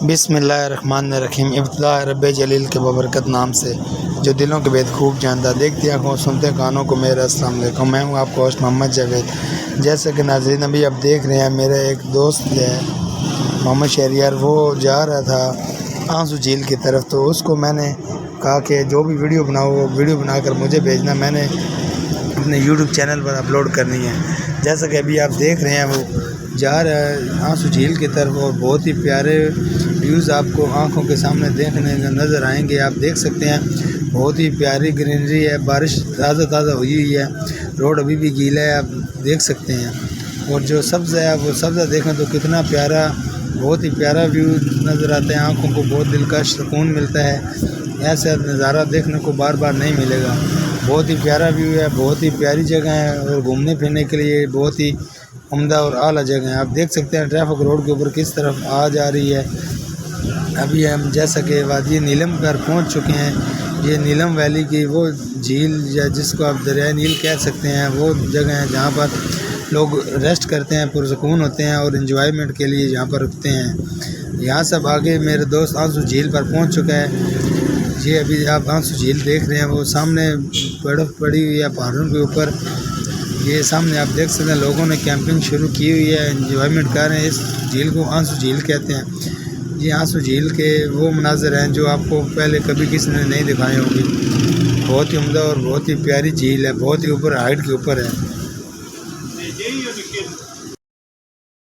बिस्मिल्लाहिर्रहमानिर्रहीम। इब्तिदा रब जलील के बबरकत नाम से जो दिलों के भेद खूब जानता, देखती आँखों सुनते कानों को मेरा अस्सलाम वालेकुम। मैं हूँ आपका होस्ट मोहम्मद जावेद। जैसे कि नाज़रीन अभी आप देख रहे हैं, मेरा एक दोस्त है मोहम्मद शहरियार, वो जा रहा था आंसू झील की तरफ। तो उसको मैंने कहा कि जो भी वीडियो बनाओ वो वीडियो बनाकर मुझे भेजना, मैंने अपने यूट्यूब चैनल पर अपलोड करनी है। जैसा कि अभी आप देख रहे हैं, वो जा रहा है आंसू झील की तरफ और बहुत ही प्यारे व्यूज़ आपको आंखों के सामने देखने नज़र आएंगे। आप देख सकते हैं बहुत ही प्यारी ग्रीनरी है, बारिश ताज़ा हुई हुई है, रोड अभी भी गीला है, आप देख सकते हैं। और जो सब्ज़ है वो सब्ज़ा देखें तो कितना प्यारा, बहुत ही प्यारा व्यू नज़र आता है, आंखों को बहुत दिलकश सुकून मिलता है। ऐसा नज़ारा देखने को बार बार नहीं मिलेगा। बहुत ही प्यारा व्यू है, बहुत ही प्यारी जगह है और घूमने फिरने के लिए बहुत ही उम्दा और आला जगह है। आप देख सकते हैं ट्रैफिक रोड के ऊपर किस तरफ आ जा रही है। अभी हम जैसा कि वादी नीलम पर पहुंच चुके हैं। ये नीलम वैली की वो झील या जिसको आप दरिया नील कह सकते हैं, वो जगह है जहाँ पर लोग रेस्ट करते हैं, पुरसकून होते हैं और एंजॉयमेंट के लिए यहाँ पर रुकते हैं। यहाँ सब आगे मेरे दोस्त आंसू झील पर पहुँच चुका है। ये अभी आप आंसू झील देख रहे हैं, वो सामने बर्फ़ पड़ी हुई है पहाड़ों के ऊपर। ये सामने आप देख सकते हैं लोगों ने कैंपिंग शुरू की हुई है, एंजॉयमेंट कर रहे हैं। इस झील को आंसू झील कहते हैं। ये आंसू झील के वो मनाज़र हैं जो आपको पहले कभी किसी ने नहीं दिखाए होंगे। बहुत ही उम्दा और बहुत ही प्यारी झील है, बहुत ही ऊपर हाइट के ऊपर है।